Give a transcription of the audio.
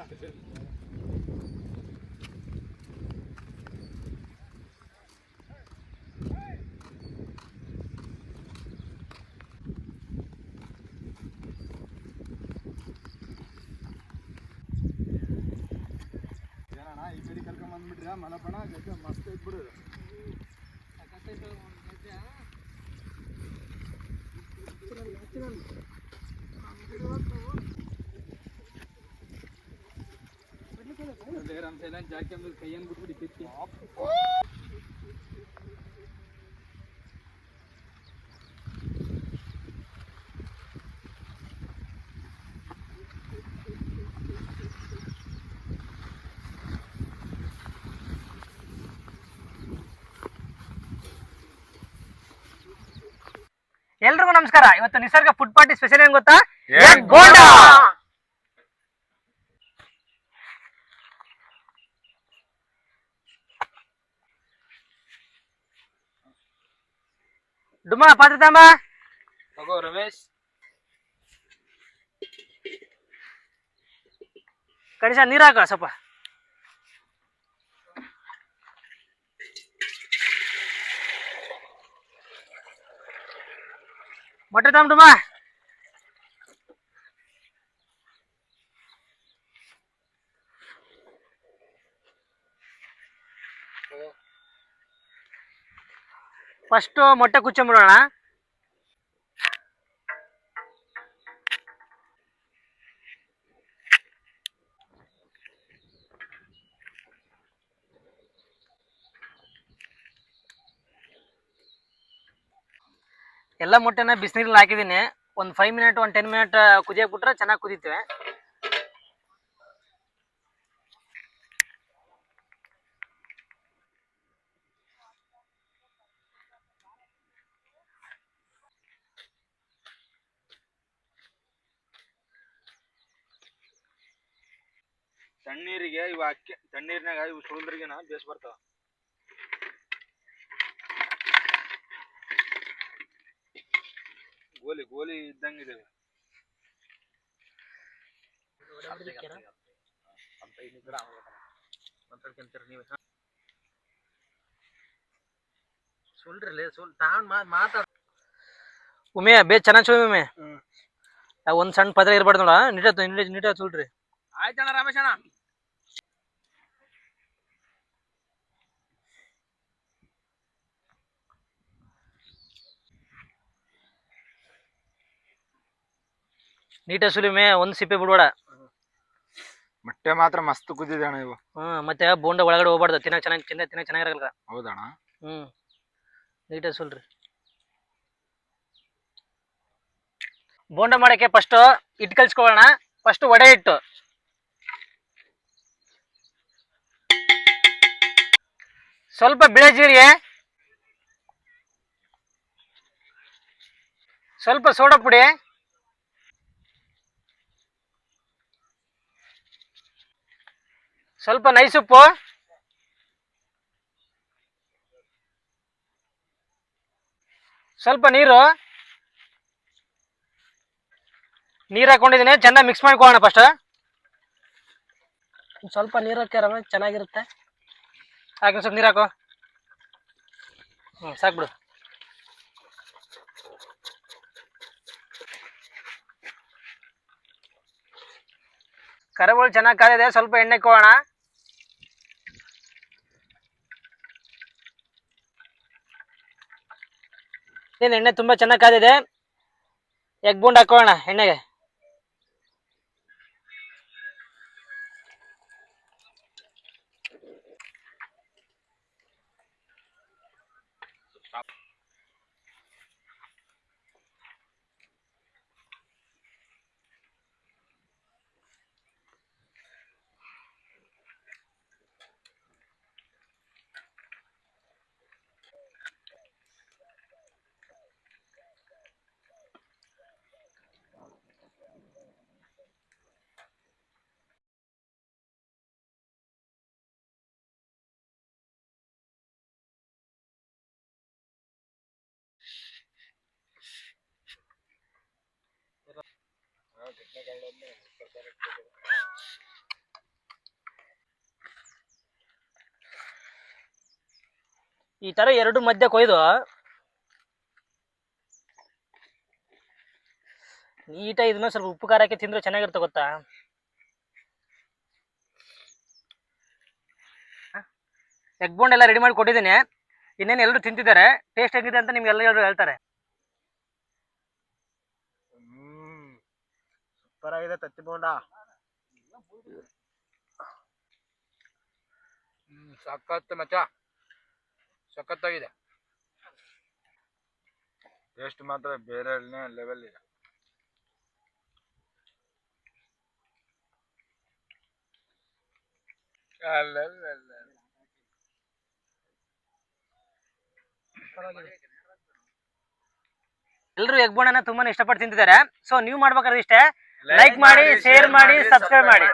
ಈ ಕಡೆ ಕರ್ಕೊಂಡ್ ಬಂದ್ಬಿಟ್ರಿ ಮಲಪಣ ಗದ್ದೆ ಮಸ್ತ್ ಐತ್ ಬಿಡು. ಜಾಕಿ ಅಂದ್ರೆ ಕೈಯನ್ನು ಬಿಟ್ಬಿಡಿ ಕಿತ್ತಿ. ಎಲ್ರಿಗೂ ನಮಸ್ಕಾರ. ಇವತ್ತು ನಿಸರ್ಗ ಫುಡ್ ಪಾರ್ಟಿ ಸ್ಪೆಷಲ್ ಏನ್ ಗೊತ್ತಾ? ಗೋಂಡ. ಡುಮ್ಮ ಪಾತ್ರ ತಾಂಬ ತಗೋ ರಮೇಶ್. ಕಡಿಸ ನೀರ್ ಹಾಕ ಸ್ವಲ್ಪ. ಮೊಟ್ಟೆ ತಾಂಬ ಡುಮ್ಮ. ಫಸ್ಟ್ ಮೊಟ್ಟೆ ಕುಚ್ಚಂಬಿಡೋಣ. ಎಲ್ಲ ಮೊಟ್ಟೆನ ಬಿಸಿನೀರಲ್ಲಿ ಹಾಕಿದ್ದೀನಿ. ಒಂದು 5 ಮಿನಿಟ್ 10 ಮಿನಿಟ್ ಕುದಿಯಕ್ಕೆ ಬಿಟ್ರೆ ಚೆನ್ನಾಗಿ ಕುದೀತವೆ. ತಣ್ಣೀರಿಗೆ ಇವು ಅಕ್ಕಿ ತಣ್ಣೀರ್ನಾಗ ಇವು ಸುಳಿದ್ರಿಗೆನ ಬೇಸ್ ಬರ್ತಾವ. ಗೋಲಿ ಗೋಲಿ ಇದ್ದಂಗಿದೆ. ಉಮೆ ಬೇ ಚೆನ್ನಾಗಿ ಸುಳಿ ಉಮೆ. ಒಂದ್ ಸಣ್ಣ ಪದ್ರ ಇರ್ಬಾರ್ದು ನೋಡ. ನೀಟಾಗಿ ಸುಳ್ರಿ. ಆಯ್ತಣ್ಣ ರಮೇಶ್ ಅಣ್ಣ. ನೀಟಾಗಿ ಸುಲಿಮೆ. ಒಂದ್ ಸಿಪ್ಪೆ ಬಿಡ್ಬೇಡ. ಮೊಟ್ಟೆ ಮಾತ್ರ ಮಸ್ತ್ ಕುದಿದೆ ಅಣ್ಣ ಇವು. ಮತ್ತೆ ಬೋಂಡ ಒಳಗಡೆ ಹೋಗ್ಬಾರ್ದು. ತಿನ್ನಕ್ ಚೆನ್ನಾಗಿರಲ್ಲ. ಹೌದಣ್ಣ. ನೀಟಾಗಿ ಸುಲ್ರಿ. ಬೋಂಡ ಮಾಡಕ್ಕೆ ಫಸ್ಟ್ ಹಿಟ್ಟು ಕಲ್ಸ್ಕೊಳ್ಳೋಣ. ಫಸ್ಟ್ ವಡೆ ಹಿಟ್ಟು, ಸ್ವಲ್ಪ ಬಿಳೆ ಜೀರಿಗೆ, ಸ್ವಲ್ಪ ಸೋಡಾ ಪುಡಿ, ಸ್ವಲ್ಪ ನೈಸುಪ್ಪು, ಸ್ವಲ್ಪ ನೀರು ಹಾಕೊಂಡಿದ್ದೀನಿ. ಚೆನ್ನಾಗಿ ಮಿಕ್ಸ್ ಮಾಡ್ಕೊಳ್ಳೋಣ. ಫಸ್ಟ್ ಸ್ವಲ್ಪ ನೀರು ಹಾಕ್ಯಾರ ಚೆನ್ನಾಗಿರುತ್ತೆ. ಹಾಕಿ ಸ್ವಲ್ಪ ನೀರು ಹಾಕು. ಸಾಕ್ಬಿಡು. ಕರಿಬೇವು ಚೆನ್ನಾಗಿ ಕಾದಿದೆ. ಸ್ವಲ್ಪ ಎಣ್ಣೆ ಹಾಕೋಣ. ಎಣ್ಣೆ ತುಂಬಾ ಚೆನ್ನಾಗಿ ಕಾದಿದೆ. ಎಗ್ ಬೋಂಡ್ ಹಾಕೋಣ ಎಣ್ಣೆಗೆ. ಈ ತರ ಎರಡು ಮಧ್ಯ ಕೊಯ್ದು ನೀಟಾಗಿ ಇದನ್ನ ಸ್ವಲ್ಪ ಉಪ್ಪು ಖಾರ ಹಾಕಿ ತಿಂದ್ರೆ ಚೆನ್ನಾಗಿರುತ್ತೆ ಗೊತ್ತಾ. ಎಗ್ ಬೋಂಡ್ ಎಲ್ಲ ರೆಡಿ ಮಾಡಿ ಕೊಟ್ಟಿದ್ದೀನಿ. ಇನ್ನೇನು ಎಲ್ಲರೂ ತಿಂತಿದ್ದಾರೆ. ಟೇಸ್ಟ್ ಹೇಗಿದೆ ಅಂತ ನಿಮ್ಗೆ ಎಲ್ಲರೂ ಹೇಳ್ತಾರೆ. ಸೂಪರ್ ಆಗಿದೆ ತತ್ತಿ ಬೋಂಡ. ಸಖತ್ ಮಚ್ಚ, ಸಖತ್ತಾಗಿದೆ. ಟೇಸ್ಟ್ ಮಾತ್ರ ಬೇರೆ ಲೆವೆಲ್ ಇದೆ. ಎಲ್ಲರೂ ಎಗ್ ಬೋಂಡನ ತುಂಬಾನೇ ಇಷ್ಟಪಟ್ಟು ತಿಂತಿದ್ದಾರೆ. ಸೊ ನೀವು ಮಾಡ್ಬೇಕಾದ್ರೆ ಇಷ್ಟೇ, ಲೈಕ್ ಮಾಡಿ, ಶೇರ್ ಮಾಡಿ, ಸಬ್ಸ್ಕ್ರೈಬ್ ಮಾಡಿ.